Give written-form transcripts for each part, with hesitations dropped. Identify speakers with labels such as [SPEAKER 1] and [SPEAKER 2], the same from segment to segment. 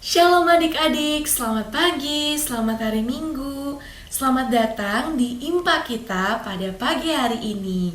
[SPEAKER 1] Shalom adik-adik, selamat pagi, selamat hari Minggu. Selamat datang di Impa kita pada pagi hari ini.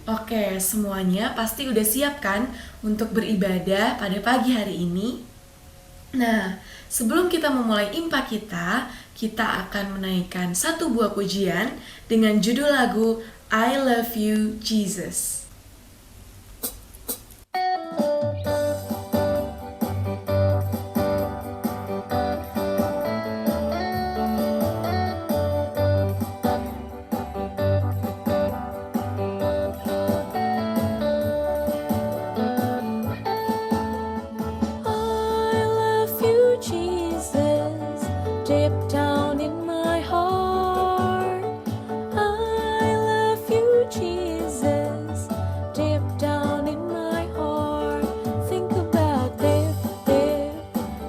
[SPEAKER 1] Oke, semuanya pasti udah siap kan untuk beribadah pada pagi hari ini? Nah, sebelum kita memulai Impa kita akan menaikkan satu buah pujian dengan judul lagu I Love You Jesus.
[SPEAKER 2] I love you, Jesus, deep down in my heart. I love you, Jesus, deep down in my heart. Think about deep, deep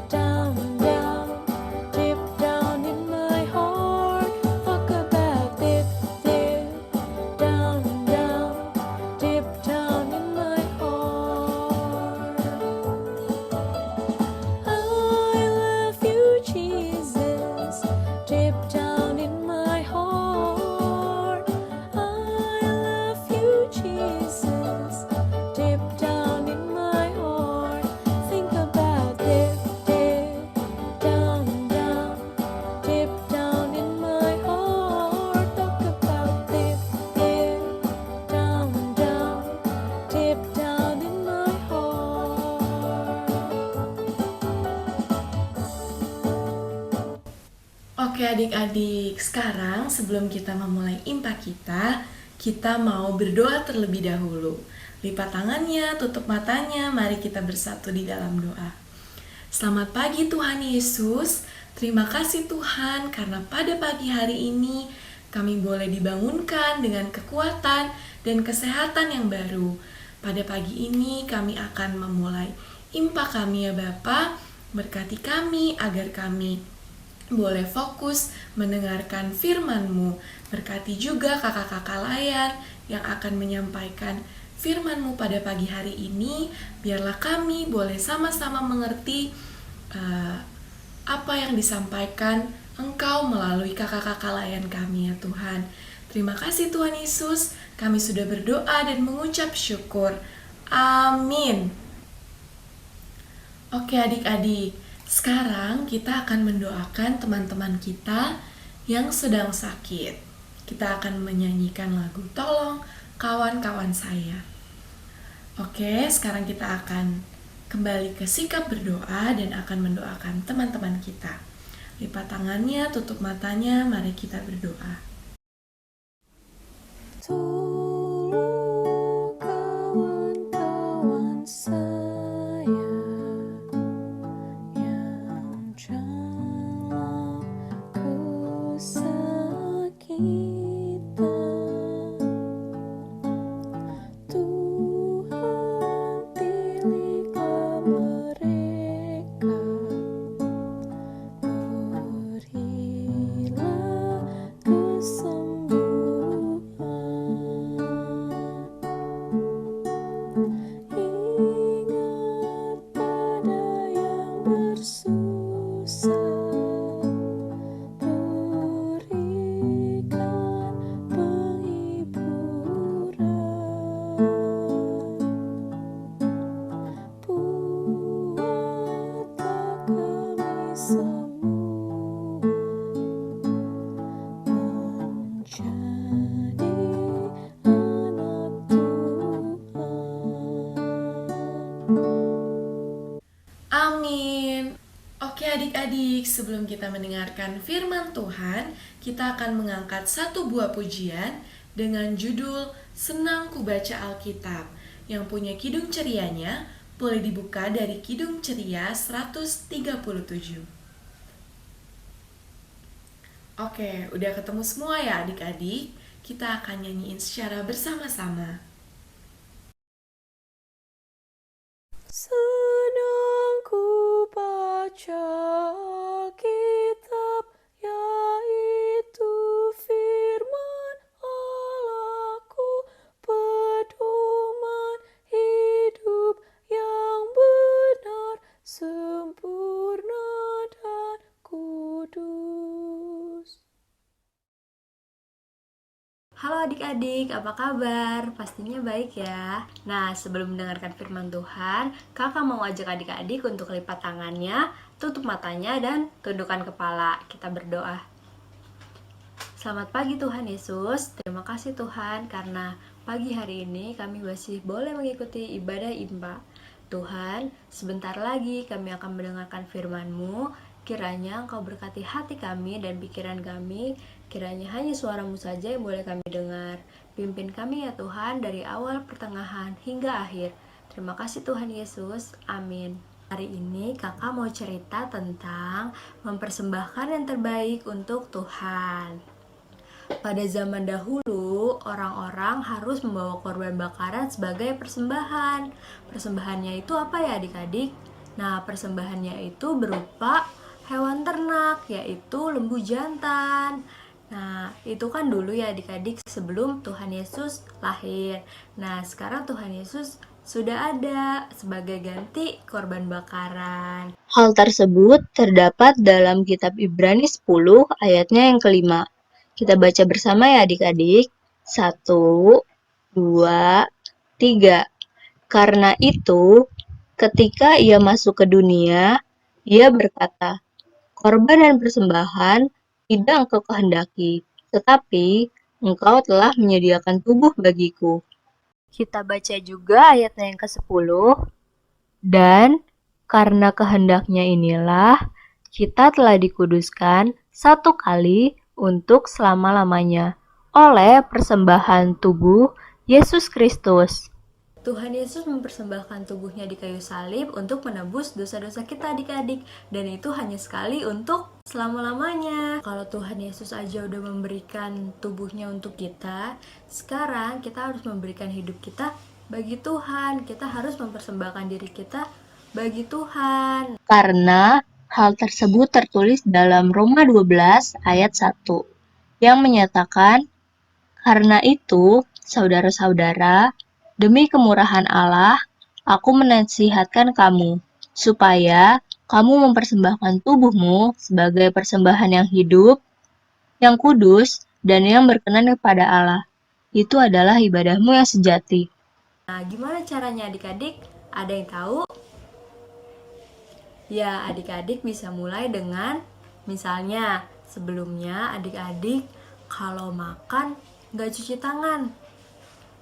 [SPEAKER 2] down, down, deep down in my heart. Talk about deep, deep down, down, deep down in my heart. I love you, Jesus, deep down in my heart. I love you, Jesus, deep down in my heart. Think about deep, deep down, down, deep down in my heart. Talk about deep, deep down, down, deep down in my heart.
[SPEAKER 1] Oke adik-adik, sekarang sebelum kita memulai impa kita mau berdoa terlebih dahulu. Lipat tangannya, tutup matanya, mari kita bersatu di dalam doa. Selamat pagi Tuhan Yesus, terima kasih Tuhan karena pada pagi hari ini kami boleh dibangunkan dengan kekuatan dan kesehatan yang baru. Pada pagi ini kami akan memulai impa kami ya Bapa, berkati kami agar kami boleh fokus mendengarkan firman-Mu. Berkati juga kakak-kakak layan yang akan menyampaikan firman-Mu pada pagi hari ini. Biarlah kami boleh sama-sama mengerti apa yang disampaikan Engkau melalui kakak-kakak layan kami ya Tuhan. Terima kasih Tuhan Yesus, kami sudah berdoa dan mengucap syukur. Amin. Oke adik-adik, sekarang kita akan mendoakan teman-teman kita yang sedang sakit. Kita akan menyanyikan lagu Tolong Kawan-Kawan Saya. Oke, sekarang kita akan kembali ke sikap berdoa dan akan mendoakan teman-teman kita. Lipat tangannya, tutup matanya, mari kita berdoa.
[SPEAKER 2] Tolong kawan-kawan saya yang dalam kesakitan. Tuhan pilihlah mereka, berilah kesembuhan. Ingat pada yang bersusah, berikan penghiburan. Buatlah kami semua menjadi anak Tuhan.
[SPEAKER 1] Amin. Oke adik-adik, sebelum kita mendengarkan firman Tuhan, kita akan mengangkat satu buah pujian dengan judul Senang Ku Baca Alkitab. Yang punya kidung cerianya boleh dibuka dari Kidung Ceria 137. Oke, udah ketemu semua ya adik-adik? Kita akan nyanyiin secara bersama-sama.
[SPEAKER 2] Senang ku baca Alkitab, yaitu firman Allahku, pedoman hidup yang benar, sempurna
[SPEAKER 3] Halo adik-adik, apa kabar? Pastinya baik ya. Nah, sebelum mendengarkan firman Tuhan, kakak mau ajak adik-adik untuk lipat tangannya, tutup matanya, dan tundukkan kepala. Kita berdoa. Selamat pagi Tuhan Yesus. Terima kasih Tuhan karena pagi hari ini kami masih boleh mengikuti ibadah IMPA. Tuhan, sebentar lagi kami akan mendengarkan firman-Mu. Kiranya Engkau berkati hati kami dan pikiran kami. Kiranya hanya suara-Mu saja yang boleh kami dengar. Pimpin kami ya Tuhan dari awal, pertengahan, hingga akhir. Terima kasih Tuhan Yesus. Amin. Hari ini kakak mau cerita tentang mempersembahkan yang terbaik untuk Tuhan. Pada zaman dahulu, orang-orang harus membawa korban bakaran sebagai persembahan. Persembahannya itu apa ya adik-adik? Nah, persembahannya itu berupa hewan ternak, yaitu lembu jantan. Nah, itu kan dulu ya adik-adik sebelum Tuhan Yesus lahir. Nah, sekarang Tuhan Yesus sudah ada sebagai ganti korban bakaran.
[SPEAKER 4] Hal tersebut terdapat dalam kitab Ibrani 10 ayatnya yang kelima. Kita baca bersama ya adik-adik. 1, 2, 3. Karena itu, ketika ia masuk ke dunia, ia berkata, korban dan persembahan tidak engkau kehendaki, tetapi engkau telah menyediakan tubuh bagiku. Kita baca juga ayatnya yang ke-10. Dan karena kehendaknya inilah, kita telah dikuduskan satu kali untuk selama-lamanya oleh persembahan tubuh Yesus Kristus.
[SPEAKER 3] Tuhan Yesus mempersembahkan tubuhnya di kayu salib untuk menebus dosa-dosa kita adik-adik. Dan itu hanya sekali untuk selama-lamanya. Kalau Tuhan Yesus aja udah memberikan tubuhnya untuk kita, sekarang kita harus memberikan hidup kita bagi Tuhan. Kita harus mempersembahkan diri kita bagi Tuhan.
[SPEAKER 4] Karena hal tersebut tertulis dalam Roma 12 ayat 1 yang menyatakan, karena itu, saudara-saudara, demi kemurahan Allah, aku menasihatkan kamu, supaya kamu mempersembahkan tubuhmu sebagai persembahan yang hidup, yang kudus, dan yang berkenan kepada Allah. Itu adalah ibadahmu yang sejati.
[SPEAKER 3] Nah, gimana caranya adik-adik? Ada yang tahu? Ya, adik-adik bisa mulai dengan misalnya sebelumnya adik-adik kalau makan nggak cuci tangan.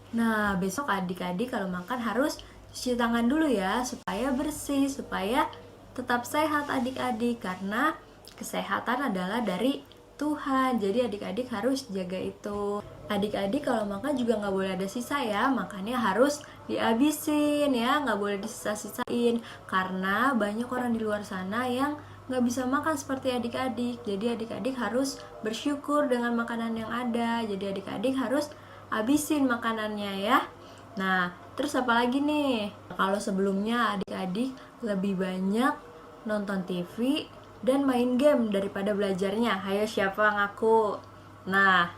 [SPEAKER 3] Nah, besok adik-adik kalau makan harus cuci tangan dulu ya, supaya bersih, supaya tetap sehat adik-adik. Karena kesehatan adalah dari Tuhan, jadi adik-adik harus jaga itu. Adik-adik kalau makan juga nggak boleh ada sisa ya, makannya harus dihabisin ya, nggak boleh disisa-sisain. Karena banyak orang di luar sana yang nggak bisa makan seperti adik-adik. Jadi adik-adik harus bersyukur dengan makanan yang ada. Jadi adik-adik harus habisin makanannya ya. Nah, terus apa lagi nih? Kalau sebelumnya adik-adik lebih banyak nonton TV dan main game daripada belajarnya. Hayo siapa ngaku? Nah,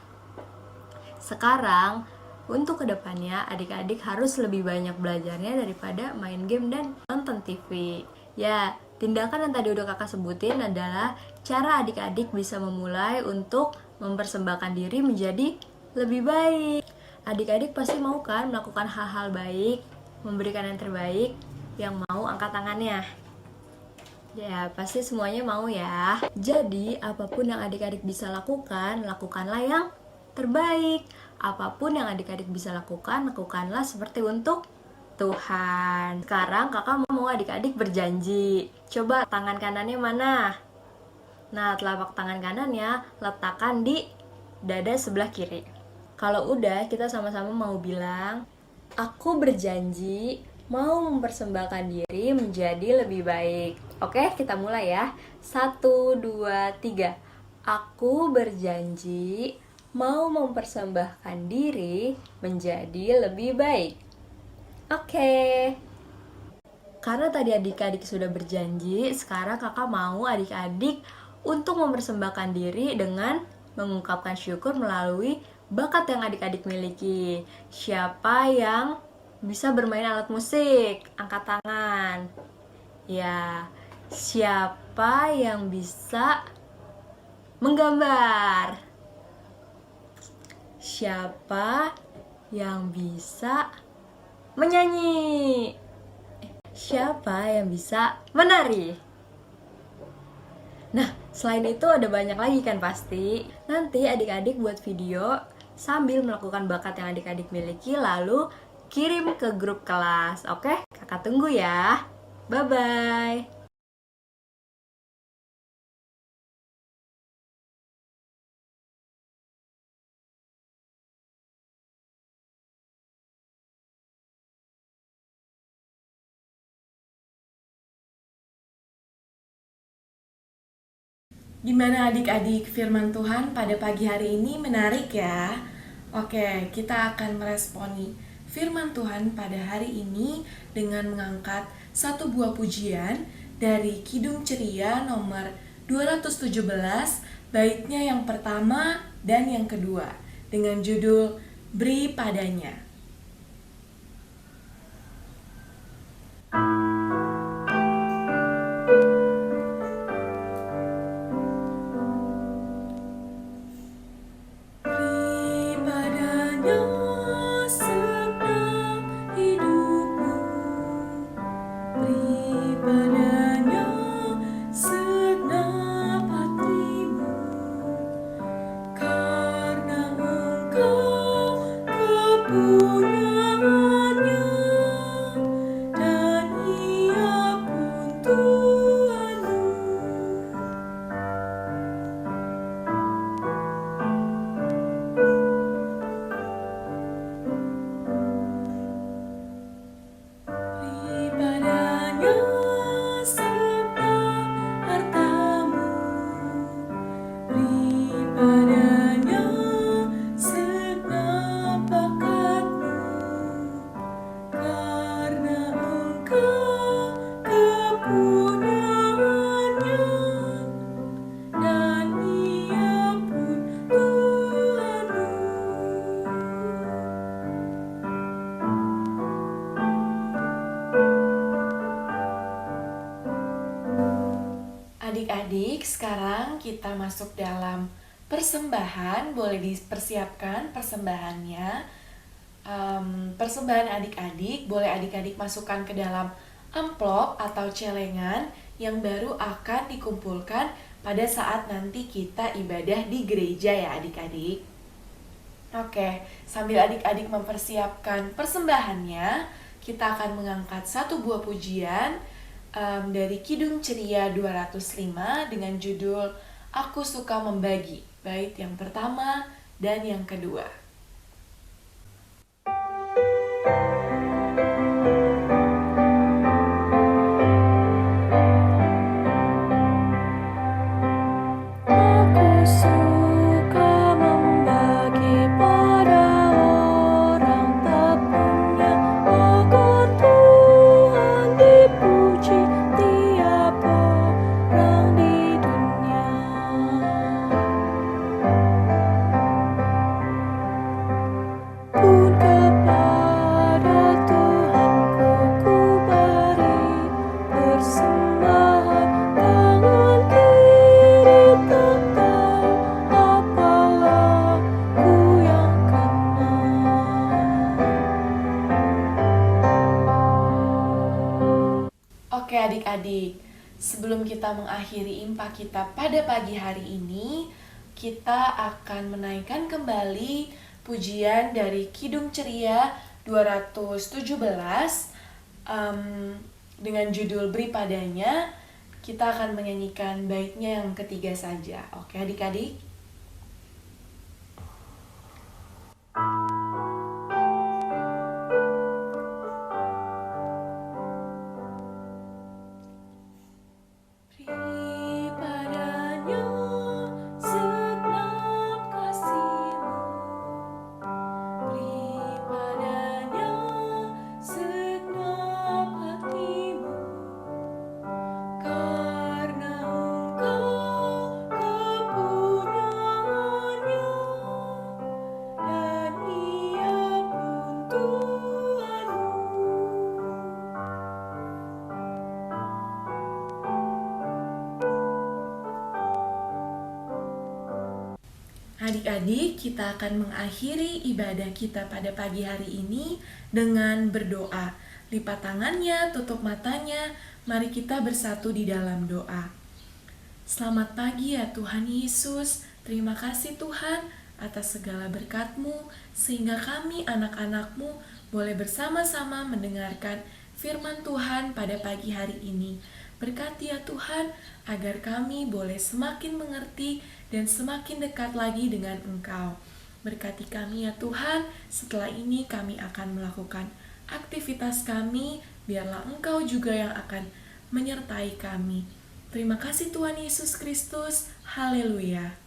[SPEAKER 3] sekarang untuk kedepannya adik-adik harus lebih banyak belajarnya daripada main game dan nonton TV. Ya, tindakan yang tadi udah kakak sebutin adalah cara adik-adik bisa memulai untuk mempersembahkan diri menjadi lebih baik. Adik-adik pasti mau kan melakukan hal-hal baik, memberikan yang terbaik. Yang mau angkat tangannya. Ya, pasti semuanya mau ya. Jadi, apapun yang adik-adik bisa lakukan, lakukanlah yang terbaik. Apapun yang adik-adik bisa lakukan, lakukanlah seperti untuk Tuhan. Sekarang kakak mau adik-adik berjanji. Coba tangan kanannya mana? Nah, telapak tangan kanannya letakkan di dada sebelah kiri. Kalau udah, kita sama-sama mau bilang, aku berjanji mau mempersembahkan diri menjadi lebih baik. Oke, kita mulai ya. 1, 2, 3. Aku berjanji mau mempersembahkan diri menjadi lebih baik. Oke. Karena tadi adik-adik sudah berjanji, sekarang kakak mau adik-adik untuk mempersembahkan diri dengan mengungkapkan syukur melalui bakat yang adik-adik miliki. Siapa yang bisa bermain alat musik? Angkat tangan. Ya, siapa yang bisa menggambar? Siapa yang bisa menyanyi? Siapa yang bisa menari? Nah, selain itu ada banyak lagi kan pasti. Nanti adik-adik buat video sambil melakukan bakat yang adik-adik miliki lalu kirim ke grup kelas. Oke, kakak tunggu ya. Bye-bye.
[SPEAKER 1] Gimana adik-adik firman Tuhan pada pagi hari ini menarik ya? Oke, kita akan meresponi firman Tuhan pada hari ini dengan mengangkat satu buah pujian dari Kidung Ceria nomor 217, baitnya yang pertama dan yang kedua, dengan judul Beri Padanya. Adik-adik, sekarang kita masuk dalam persembahan. Boleh dipersiapkan persembahannya. Persembahan adik-adik, boleh adik-adik masukkan ke dalam amplop atau celengan yang baru akan dikumpulkan pada saat nanti kita ibadah di gereja ya adik-adik. Oke, sambil adik-adik mempersiapkan persembahannya, kita akan mengangkat satu buah pujian dari Kidung Ceria 205 dengan judul Aku Suka Membagi, bait yang pertama dan yang kedua.
[SPEAKER 2] Aku suka membagi pada orang tak punya, agar Tuhan dipuji tiap orang di dunia. Pun kepada Tuhanku ku beri persembahan, tangan kiri tak tahu apalah ku yang kena.
[SPEAKER 1] Oke adik-adik, sebelum kita mengakhiri impak kita pada pagi hari ini, kita akan menaikkan kembali pujian dari Kidung Ceria 217 dengan judul Beri Padanya. Kita akan menyanyikan baitnya yang ketiga saja. Oke adik-adik? Beri padanya segenap kasih-Mu, beri padanya segenap hati-Mu, karena Engkau kepunyaan Adik-adik, kita akan mengakhiri ibadah kita pada pagi hari ini dengan berdoa. Lipat tangannya, tutup matanya, mari kita bersatu di dalam doa. Selamat pagi ya Tuhan Yesus, terima kasih Tuhan atas segala berkat-Mu, sehingga kami anak-anak-Mu boleh bersama-sama mendengarkan firman Tuhan pada pagi hari ini. Berkati ya Tuhan, agar kami boleh semakin mengerti dan semakin dekat lagi dengan Engkau. Berkati kami ya Tuhan, setelah ini kami akan melakukan aktivitas kami, biarlah Engkau juga yang akan menyertai kami. Terima kasih Tuhan Yesus Kristus, haleluya.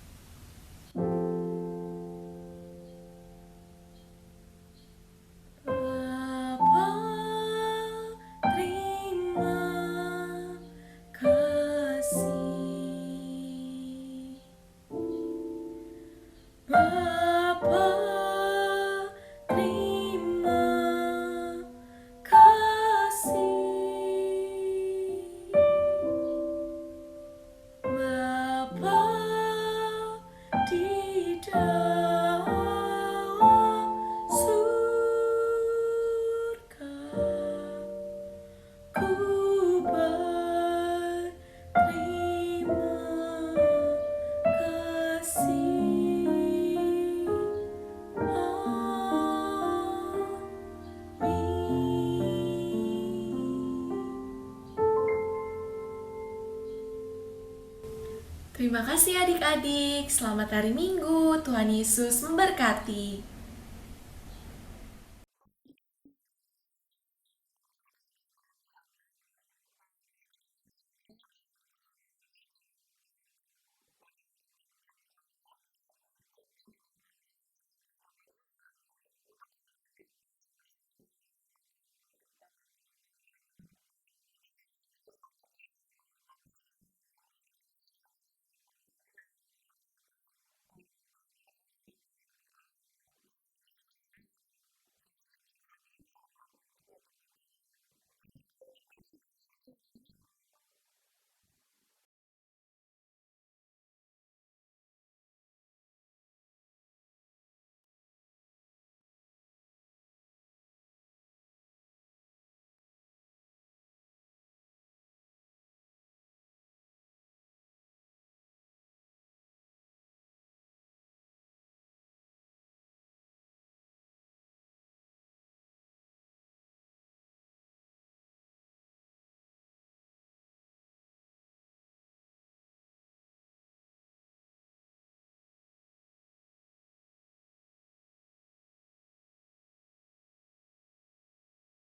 [SPEAKER 1] Bapa, terima kasih. Bapa, terima kasih. Bapa di dalam surga, ku berterima kasih. Terima kasih adik-adik. Selamat hari Minggu. Tuhan Yesus memberkati.